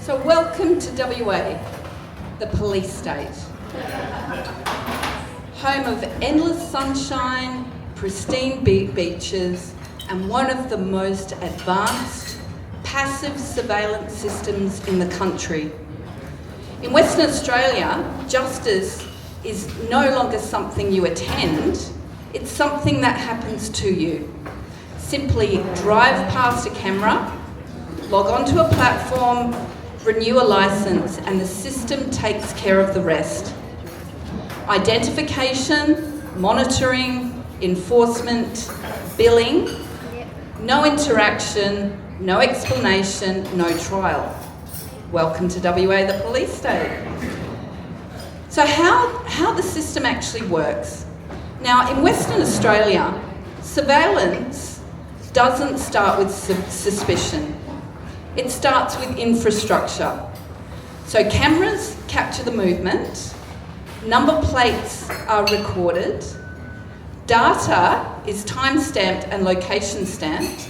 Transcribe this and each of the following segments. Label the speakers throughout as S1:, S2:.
S1: So welcome to WA, the police state. Home of endless sunshine, pristine beaches, and one of the most advanced passive surveillance systems in the country. In Western Australia, justice is no longer something you attend, it's something that happens to you. Simply drive past a camera, log onto a platform, renew a licence, and the system takes care of the rest. Identification, monitoring, enforcement, billing, no interaction, no explanation, no trial. Welcome to WA, the police state. So how the system actually works. Now, in Western Australia, surveillance doesn't start with suspicion. It starts with infrastructure. So cameras capture the movement, number plates are recorded, data is time-stamped and location-stamped,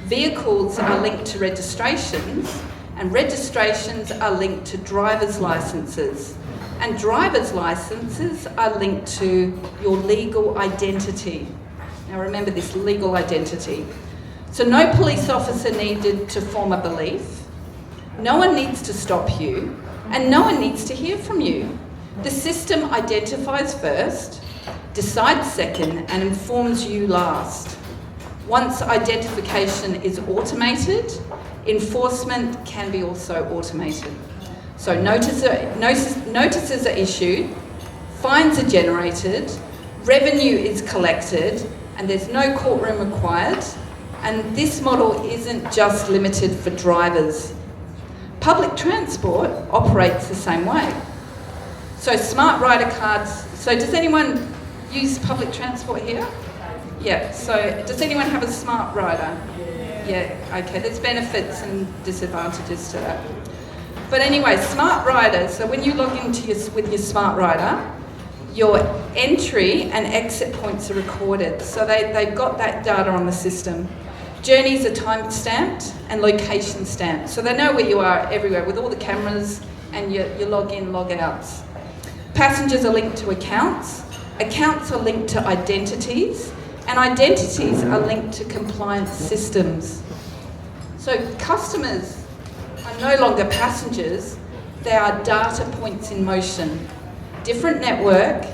S1: vehicles are linked to registrations, and registrations are linked to driver's licences. And driver's licences are linked to your legal identity. Now remember this, legal identity. So no police officer needed to form a belief, no one needs to stop you, and no one needs to hear from you. The system identifies first, decides second, and informs you last. Once identification is automated, enforcement can be also automated. So notices are issued, fines are generated, revenue is collected, and there's no courtroom required. And this model isn't just limited for drivers. Public transport operates the same way. So smart rider cards, so does anyone use public transport here? Yeah, so does anyone have a smart rider? Yeah, okay, there's benefits and disadvantages to that. But anyway, smart rider, so when you log into with your smart rider, your entry and exit points are recorded. So they've got that data on the system. Journeys are time-stamped and location-stamped. So they know where you are everywhere with all the cameras and your log in, log outs. Passengers are linked to accounts. Accounts are linked to identities. And identities are linked to compliance systems. So customers are no longer passengers, they are data points in motion. Different network,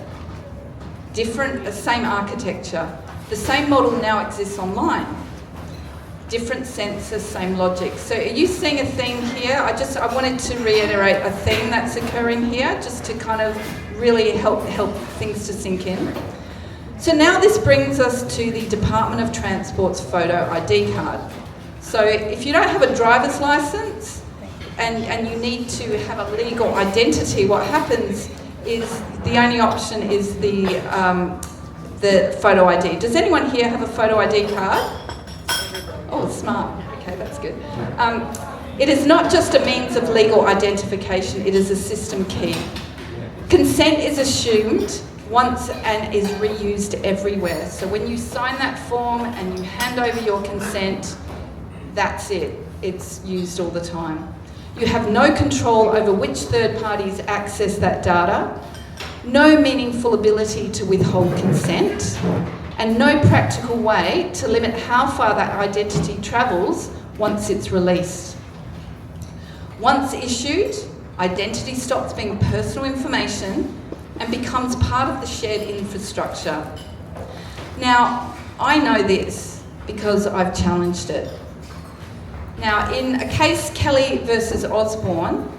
S1: same architecture. The same model now exists online. Different sensors, same logic. So are you seeing a theme here? I wanted to reiterate a theme that's occurring here, just to kind of really help things to sink in. So now this brings us to the Department of Transport's photo ID card. So if you don't have a driver's license and you need to have a legal identity, what happens is the only option is the photo ID. Does anyone here have a photo ID card? Oh, smart. Okay, that's good. It is not just a means of legal identification, it is a system key. Consent is assumed once and is reused everywhere. So when you sign that form and you hand over your consent, that's it. It's used all the time. You have no control over which third parties access that data, no meaningful ability to withhold consent, and no practical way to limit how far that identity travels once it's released. Once issued, identity stops being personal information and becomes part of the shared infrastructure. Now, I know this because I've challenged it. Now, in a case, Kelly versus Osborne,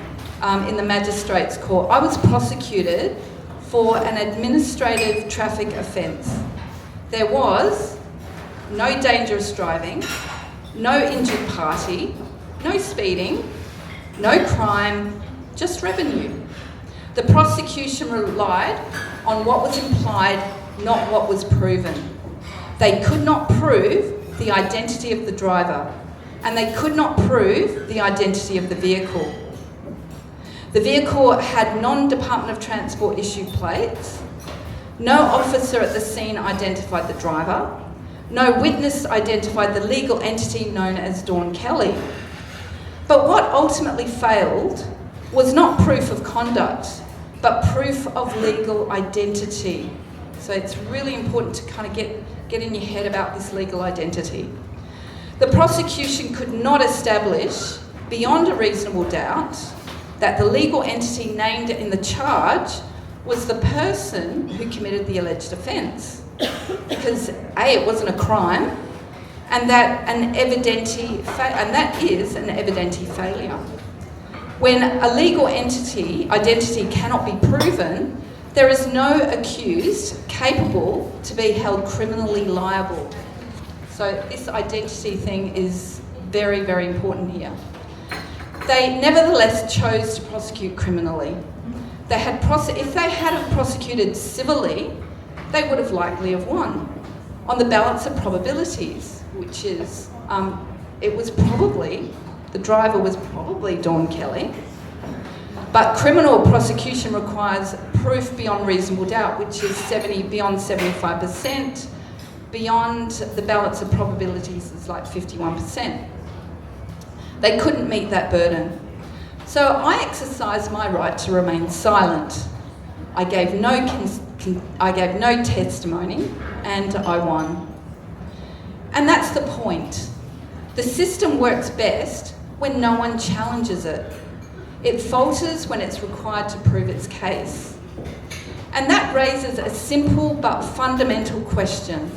S1: in the Magistrates Court, I was prosecuted for an administrative traffic offence. There was no dangerous driving, no injured party, no speeding, no crime, just revenue. The prosecution relied on what was implied, not what was proven. They could not prove the identity of the driver, and they could not prove the identity of the vehicle. The vehicle had non-Department of Transport issued plates. No officer at the scene identified the driver. No witness identified the legal entity known as Dawn Kelly. But what ultimately failed was not proof of conduct, but proof of legal identity. So it's really important to kind of get in your head about this legal identity. The prosecution could not establish, beyond a reasonable doubt, that the legal entity named in the charge was the person who committed the alleged offence. Because A, it wasn't a crime, and that is an evidenti failure. When a legal identity cannot be proven, there is no accused capable to be held criminally liable. So this identity thing is very, very important here. They nevertheless chose to prosecute criminally. If they had prosecuted civilly, they would have likely have won on the balance of probabilities, which is, the driver was probably Dawn Kelly. But criminal prosecution requires proof beyond reasonable doubt, which is beyond 75%. Beyond the balance of probabilities is like 51%. They couldn't meet that burden. So I exercised my right to remain silent. I gave no testimony, and I won. And that's the point. The system works best when no one challenges it. It falters when it's required to prove its case. And that raises a simple but fundamental question.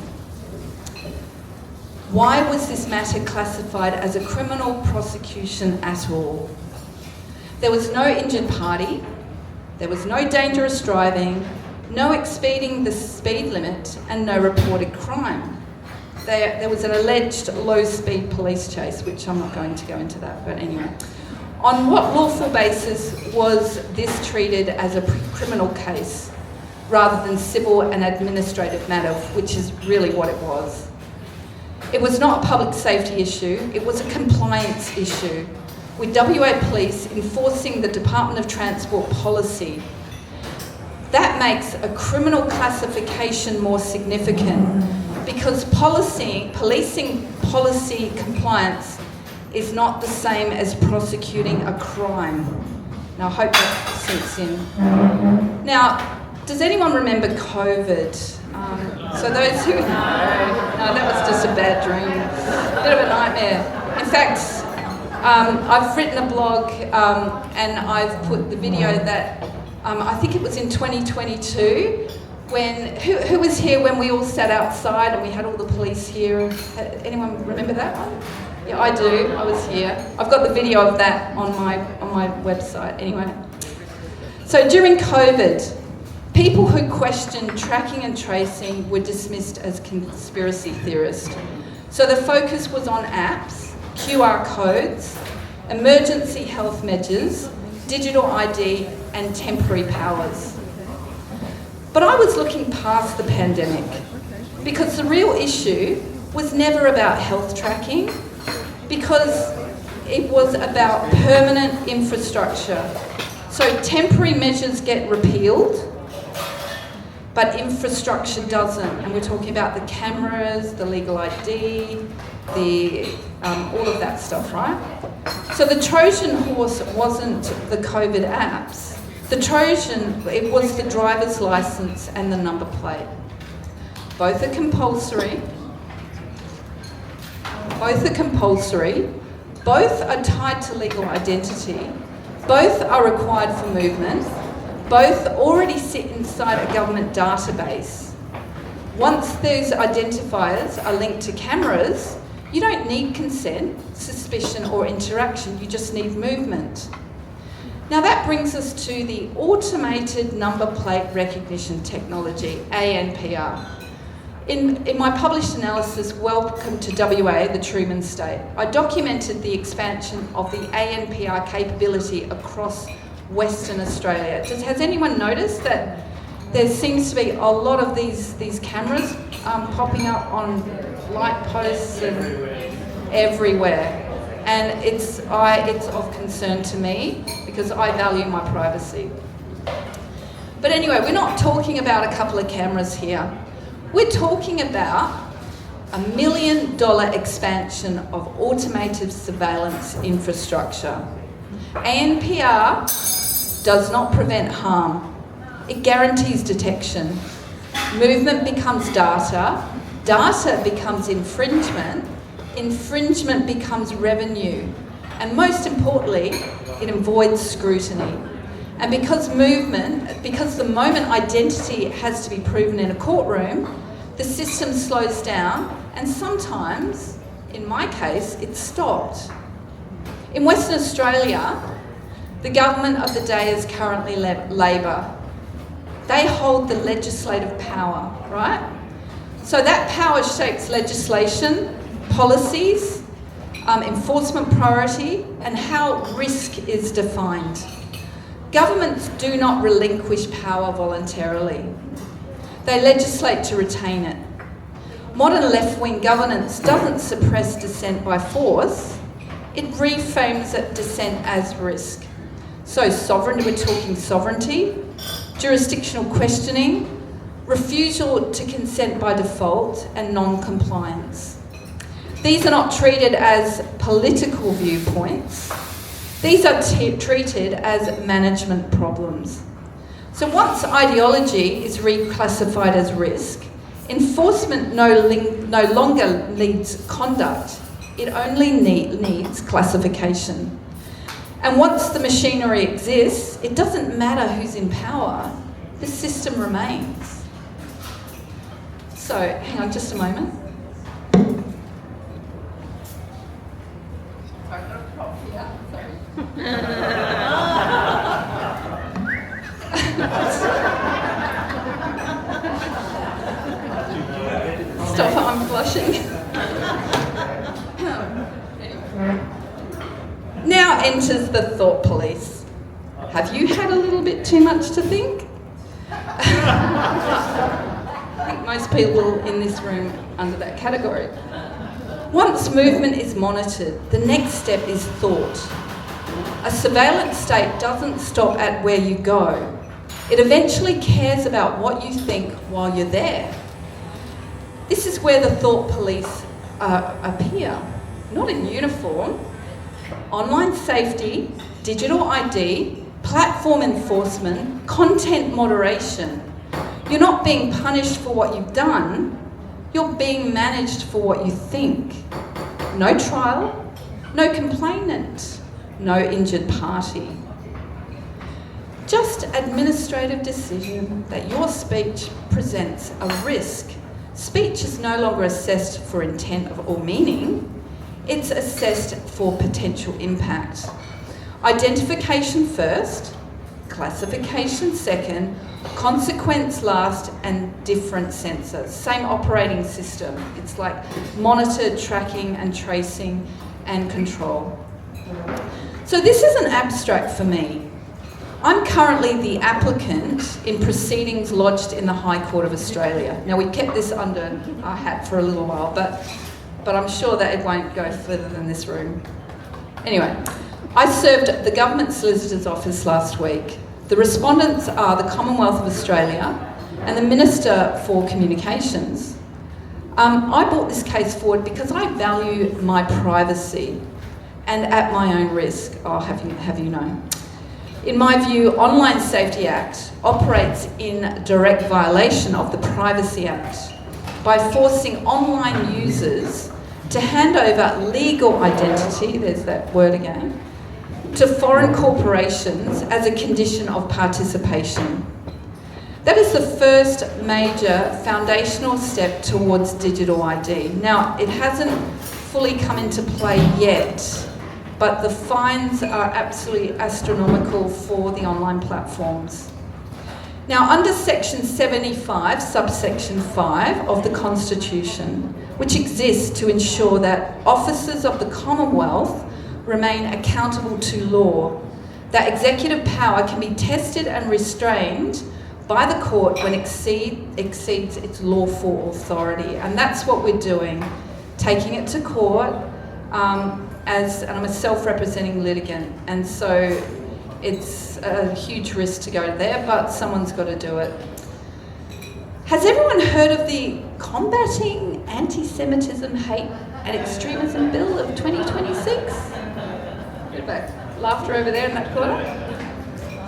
S1: Why was this matter classified as a criminal prosecution at all? There was no injured party, there was no dangerous driving, no exceeding the speed limit, and no reported crime. There was an alleged low-speed police chase, which I'm not going to go into that, but anyway. On what lawful basis was this treated as a criminal case rather than civil and administrative matter, which is really what it was? It was not a public safety issue, it was a compliance issue, with WA Police enforcing the Department of Transport policy. That makes a criminal classification more significant because policing policy compliance is not the same as prosecuting a crime. Now, I hope that sinks in. Now, does anyone remember COVID? So those who... No, that was just a bad dream. A bit of a nightmare. In fact, I've written a blog and I've put the video that I think it was in 2022 when... Who was here when we all sat outside and we had all the police here? Anyone remember that one? Yeah, I do. I was here. I've got the video of that on my website. Anyway. So during COVID, people who questioned tracking and tracing were dismissed as conspiracy theorists. So the focus was on apps, QR codes, emergency health measures, digital ID, and temporary powers. But I was looking past the pandemic because the real issue was never about health tracking, because it was about permanent infrastructure. So temporary measures get repealed, but infrastructure doesn't. And we're talking about the cameras, the legal ID, all of that stuff, right? So the Trojan horse wasn't the COVID apps. It was the driver's license and the number plate. Both are compulsory. Both are tied to legal identity. Both are required for movement. Both already sit inside a government database. Once those identifiers are linked to cameras, you don't need consent, suspicion, or interaction. You just need movement. Now that brings us to the automated number plate recognition technology, ANPR. In my published analysis, Welcome to WA, the Truman State, I documented the expansion of the ANPR capability across Western Australia. Has anyone noticed that there seems to be a lot of these cameras popping up on light posts and everywhere? And it's of concern to me because I value my privacy. But anyway, we're not talking about a couple of cameras here. We're talking about $1 million expansion of automated surveillance infrastructure. ANPR does not prevent harm. It guarantees detection. Movement becomes data. Data becomes infringement. Infringement becomes revenue. And most importantly, it avoids scrutiny. And because the moment identity has to be proven in a courtroom, the system slows down, and sometimes, in my case, it's stopped. In Western Australia, the government of the day is currently Labor. They hold the legislative power, right? So that power shapes legislation, policies, enforcement priority, and how risk is defined. Governments do not relinquish power voluntarily. They legislate to retain it. Modern left-wing governance doesn't suppress dissent by force, it reframes dissent as risk. So we're talking sovereignty, jurisdictional questioning, refusal to consent by default, and non-compliance. These are not treated as political viewpoints. These are treated as management problems. So once ideology is reclassified as risk, enforcement no longer needs conduct, it only needs classification. And once the machinery exists, it doesn't matter who's in power, the system remains. So, hang on just a moment. Sorry, I've got a prop here, Stop, I'm blushing. Now enters the thought police. Have you had a little bit too much to think? I think most people in this room under that category. Once movement is monitored, the next step is thought. A surveillance state doesn't stop at where you go. It eventually cares about what you think while you're there. This is where the thought police appear, not in uniform. Online safety, digital ID, platform enforcement, content moderation. You're not being punished for what you've done, you're being managed for what you think. No trial, no complainant, no injured party. Just administrative decision that your speech presents a risk. Speech is no longer assessed for intent or meaning, it's assessed for potential impact. Identification first, classification second, consequence last, and different sensors. Same operating system. It's like monitored, tracking and tracing and control. So this isn't abstract for me. I'm currently the applicant in proceedings lodged in the High Court of Australia. Now we kept this under our hat for a little while, but I'm sure that it won't go further than this room. Anyway, I served the Government Solicitor's Office last week. The respondents are the Commonwealth of Australia and the Minister for Communications. I brought this case forward because I value my privacy and at my own risk, I'll have you know. In my view, Online Safety Act operates in direct violation of the Privacy Act by forcing online users to hand over legal identity, there's that word again, to foreign corporations as a condition of participation. That is the first major foundational step towards digital ID. Now, it hasn't fully come into play yet, but the fines are absolutely astronomical for the online platforms. Now, under Section 75, subsection 5 of the Constitution, which exists to ensure that officers of the Commonwealth remain accountable to law, that executive power can be tested and restrained by the court when it exceeds its lawful authority. And that's what we're doing, taking it to court, and I'm a self-representing litigant, and so it's a huge risk to go there, but someone's got to do it. Has everyone heard of the Combating Anti-Semitism, Hate and Extremism Bill of 2026? Bit of a laughter over there in that corner.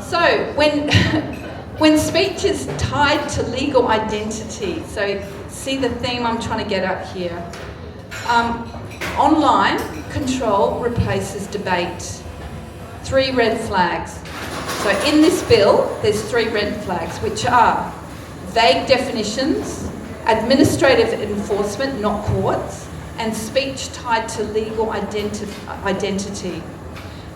S1: So when speech is tied to legal identity, so see the theme I'm trying to get at here. Online control replaces debate. 3 red flags. So in this bill, there's 3 red flags, which are vague definitions, administrative enforcement, not courts, and speech tied to legal identity.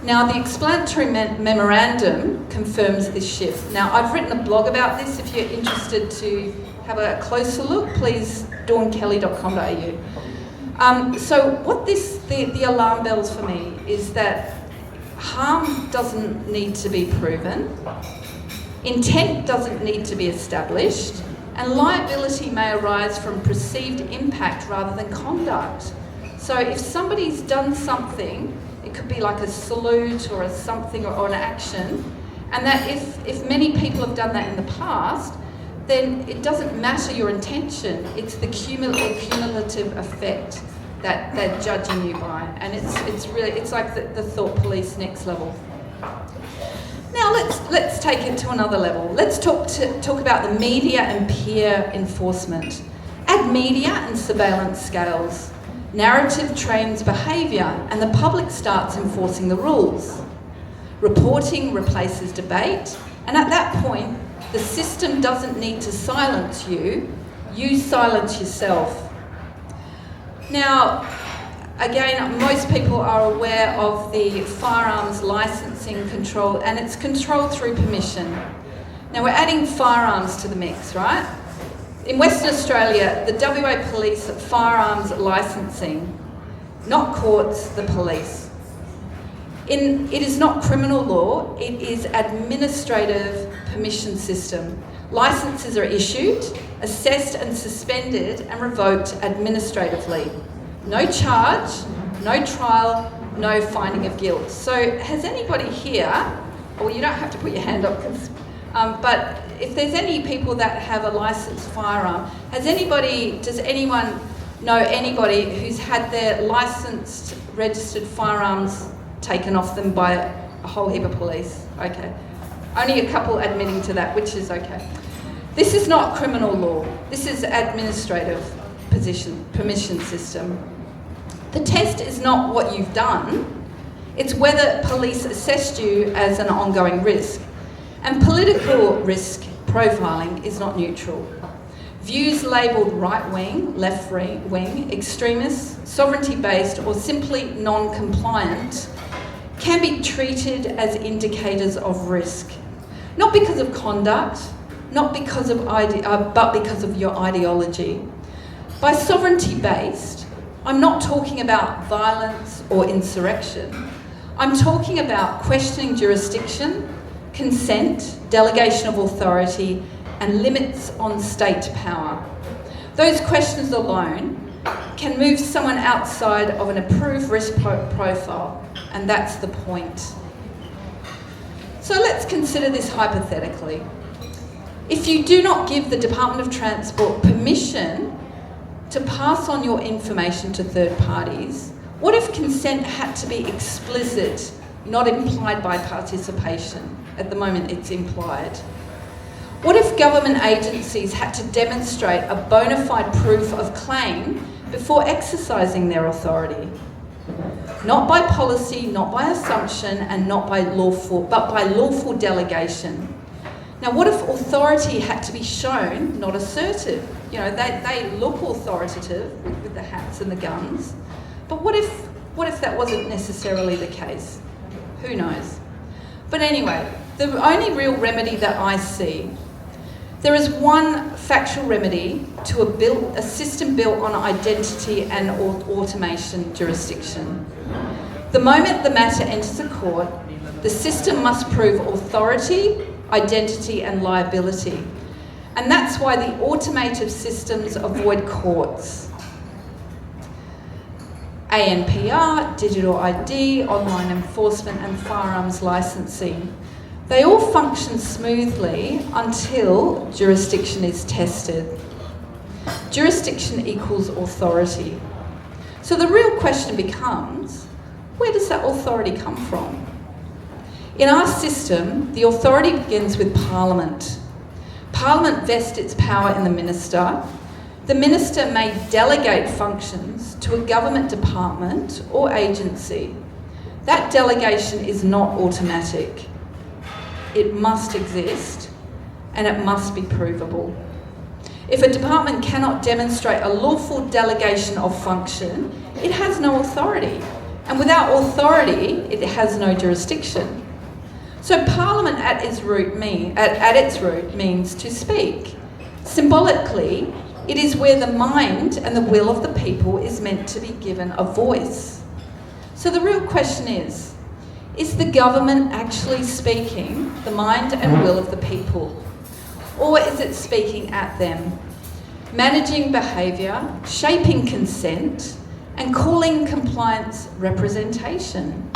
S1: Now, the explanatory memorandum confirms this shift. Now, I've written a blog about this. If you're interested to have a closer look, please dawnkelly.com.au. So what the alarm bells for me is that harm doesn't need to be proven, intent doesn't need to be established, and liability may arise from perceived impact rather than conduct. So if somebody's done something, it could be like a salute or a something or an action, and that if many people have done that in the past, then it doesn't matter your intention, it's the cumulative effect that they're judging you by, and it's like the thought police next level. Now let's take it to another level. Let's talk about the media and peer enforcement. Add media and surveillance scales. Narrative trains behaviour, and the public starts enforcing the rules. Reporting replaces debate, and at that point, the system doesn't need to silence you. You silence yourself. Now, again, most people are aware of the firearms licensing control, and it's controlled through permission. Now, we're adding firearms to the mix, right? In Western Australia, the WA Police firearms licensing, not courts, the police. It is not criminal law, it is administrative permission system. Licences are issued, assessed and suspended and revoked administratively. No charge, no trial, no finding of guilt. So has anybody here, well, you don't have to put your hand up, but if there's any people that have a licensed firearm, does anyone know anybody who's had their licensed registered firearms taken off them by a whole heap of police? Okay. Only a couple admitting to that, which is okay. This is not criminal law. This is administrative permission system. The test is not what you've done. It's whether police assessed you as an ongoing risk. And political risk profiling is not neutral. Views labelled right-wing, left-wing, extremist, sovereignty-based or simply non-compliant can be treated as indicators of risk. Not because of conduct, not because of but because of your ideology. By sovereignty-based, I'm not talking about violence or insurrection. I'm talking about questioning jurisdiction, consent, delegation of authority, and limits on state power. Those questions alone can move someone outside of an approved risk profile, and that's the point. So let's consider this hypothetically. If you do not give the Department of Transport permission to pass on your information to third parties, what if consent had to be explicit, not implied by participation? At the moment, it's implied. What if government agencies had to demonstrate a bona fide proof of claim before exercising their authority? Not by policy, not by assumption, and not by lawful, but by lawful delegation. Now, what if authority had to be shown, not asserted? You know, they look authoritative with the hats and the guns, but what if that wasn't necessarily the case? Who knows? But anyway, the only real remedy that I see, there is one factual remedy to a system built on identity and automation jurisdiction. The moment the matter enters a court, the system must prove authority, identity and liability. And that's why the automated systems avoid courts. ANPR, digital ID, online enforcement and firearms licensing. They all function smoothly until jurisdiction is tested. Jurisdiction equals authority. So the real question becomes, where does that authority come from? In our system, the authority begins with Parliament. Parliament vests its power in the minister. The minister may delegate functions to a government department or agency. That delegation is not automatic. It must exist, and it must be provable. If a department cannot demonstrate a lawful delegation of function, it has no authority. And without authority, it has no jurisdiction. So Parliament at its root means to speak. Symbolically, it is where the mind and the will of the people is meant to be given a voice. So the real question is the government actually speaking the mind and will of the people? Or is it speaking at them, managing behaviour, shaping consent, and calling compliance representation?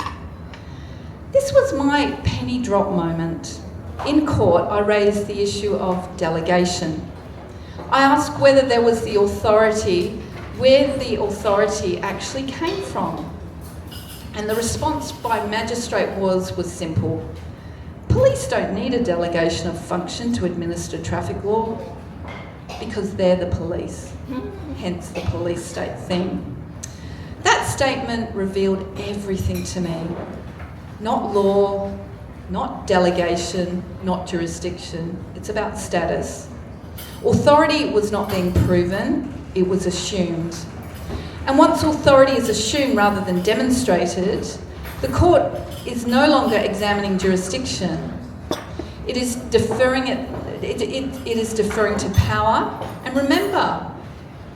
S1: This was my penny drop moment. In court, I raised the issue of delegation. I asked whether there was the authority, where the authority actually came from. And the response by magistrate was simple. Police don't need a delegation of function to administer traffic law because they're the police, hence the police state thing. That statement revealed everything to me. Not law, not delegation, not jurisdiction. It's about status. Authority was not being proven, it was assumed. And once authority is assumed rather than demonstrated, the court is no longer examining jurisdiction. It is deferring to power. And remember,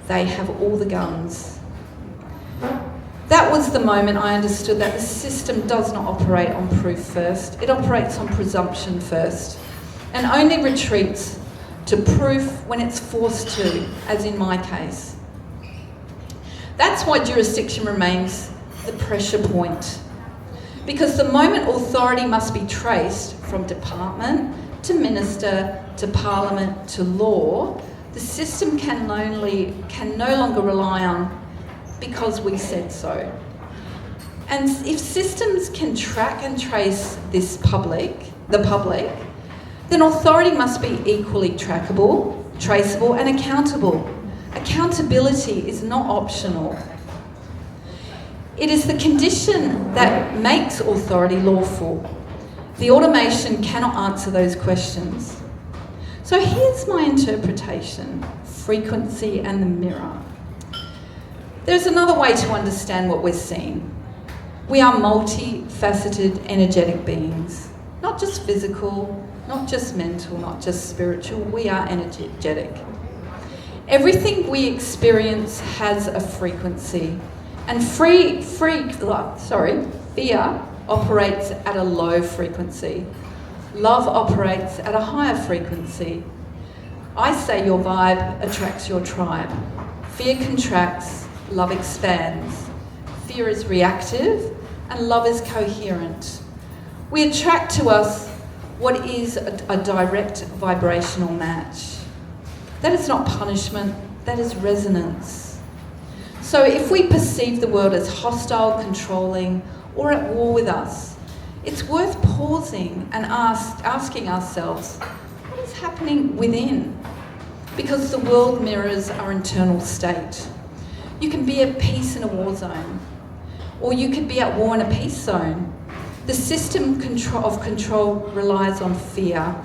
S1: they have all the guns. That was the moment I understood that the system does not operate on proof first. It operates on presumption first, and only retreats to proof when it's forced to, as in my case. That's why jurisdiction remains the pressure point. Because the moment authority must be traced from department to minister to parliament to law, the system can no longer rely on because we said so. And if systems can track and trace the public, then authority must be equally trackable, traceable and accountable. Accountability is not optional. It is the condition that makes authority lawful. The automation cannot answer those questions. So here's my interpretation: frequency and the mirror. There's another way to understand what we're seeing. We are multifaceted, energetic beings. Not just physical, not just mental, not just spiritual. We are energetic. Everything we experience has a frequency. And fear operates at a low frequency. Love operates at a higher frequency. I say your vibe attracts your tribe. Fear contracts, love expands. Fear is reactive and love is coherent. We attract to us what is a direct vibrational match. That is not punishment, that is resonance. So if we perceive the world as hostile, controlling, or at war with us, it's worth pausing and asking ourselves, what is happening within? Because the world mirrors our internal state. You can be at peace in a war zone, or you could be at war in a peace zone. The system of control relies on fear.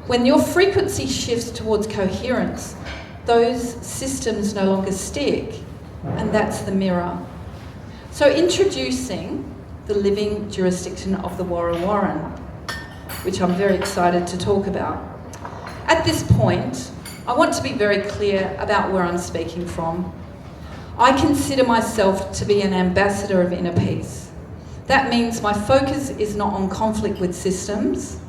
S1: When your frequency shifts towards coherence, those systems no longer stick, and that's the mirror. So introducing the living jurisdiction of the Warren, which I'm very excited to talk about. At this point, I want to be very clear about where I'm speaking from. I consider myself to be an ambassador of inner peace. That means my focus is not on conflict with systems.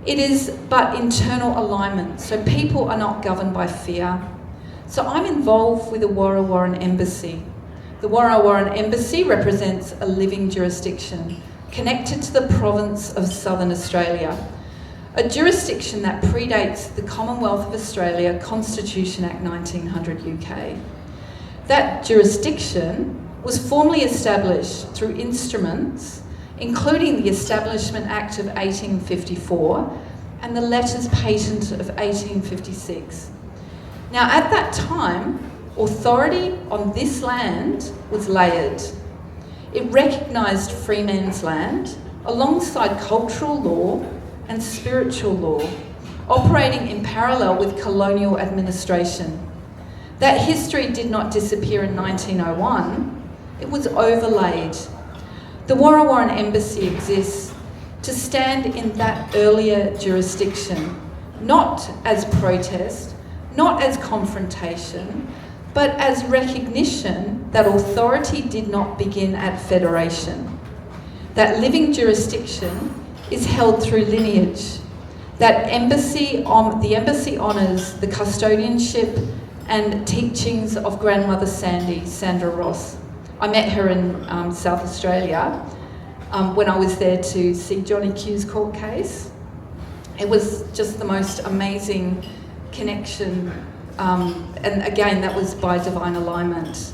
S1: It is but internal alignment, so people are not governed by fear. So I'm involved with the Warren Embassy. The Warren Embassy represents a living jurisdiction connected to the province of Southern Australia, a jurisdiction that predates the Commonwealth of Australia Constitution Act 1900 UK. That jurisdiction was formally established through instruments including the Establishment Act of 1854 and the Letters Patent of 1856. Now, at that time, authority on this land was layered. It recognised free man's land alongside cultural law and spiritual law, operating in parallel with colonial administration. That history did not disappear in 1901, it was overlaid. The Warwick Embassy exists to stand in that earlier jurisdiction, not as protest, not as confrontation, but as recognition that authority did not begin at federation. That living jurisdiction is held through lineage. That the embassy honours the custodianship and teachings of Grandmother Sandra Ross. I met her in South Australia when I was there to see Johnny Q's court case. It was just the most amazing connection, and again, that was by divine alignment.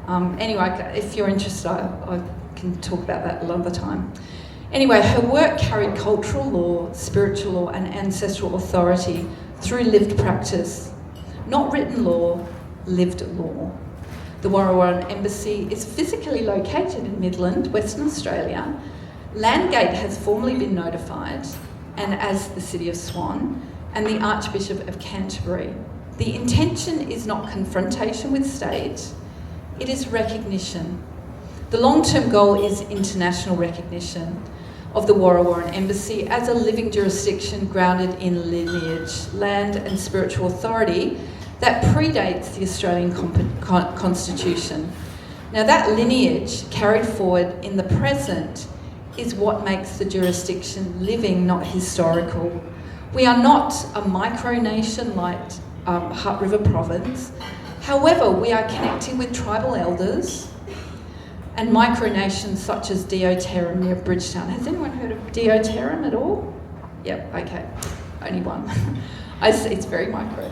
S1: Anyway, if you're interested, I can talk about that another time. Anyway, her work carried cultural law, spiritual law, and ancestral authority through lived practice. Not written law, lived law. The Warwick Embassy is physically located in Midland, Western Australia. Landgate has formally been notified, and as the City of Swan, and the Archbishop of Canterbury. The intention is not confrontation with state, it is recognition. The long-term goal is international recognition of the Warwick Embassy as a living jurisdiction grounded in lineage, land and spiritual authority that predates the Australian Constitution. Now, that lineage carried forward in the present is what makes the jurisdiction living, not historical. We are not a micronation like Hutt River Province. However, we are connecting with tribal elders and micronations such as Deoterra near Bridgetown. Has anyone heard of Deoterra at all? Yep, okay, only one. I see, it's very micro.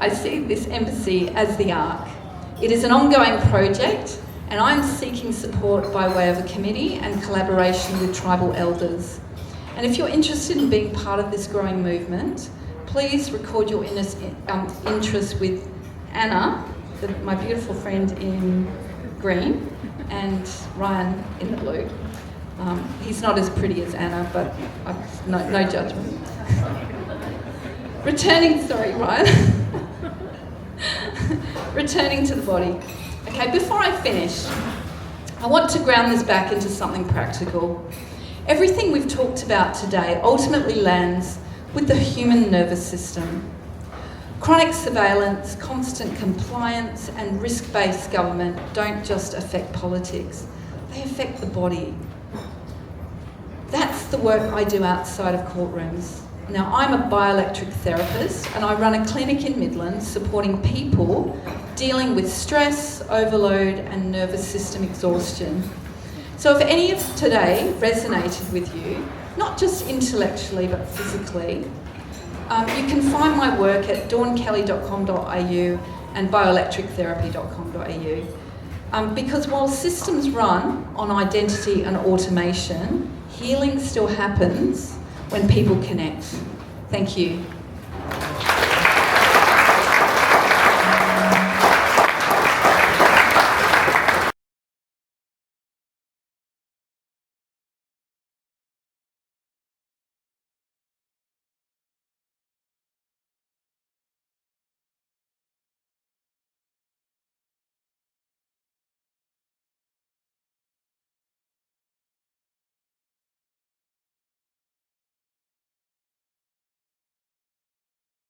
S1: I see this embassy as the Ark. It is an ongoing project, and I'm seeking support by way of a committee and collaboration with tribal elders. And if you're interested in being part of this growing movement, please record your interest with Anna, my beautiful friend in green, and Ryan in the blue. He's not as pretty as Anna, but no judgment. Returning to the body. Okay, before I finish, I want to ground this back into something practical. Everything we've talked about today ultimately lands with the human nervous system. Chronic surveillance, constant compliance, and risk-based government don't just affect politics, they affect the body. That's the work I do outside of courtrooms. Now, I'm a bioelectric therapist and I run a clinic in Midland supporting people dealing with stress, overload, and nervous system exhaustion. So if any of today resonated with you, not just intellectually but physically, you can find my work at dawnkelly.com.au and bioelectrictherapy.com.au. Because while systems run on identity and automation, healing still happens when people connect. Thank you.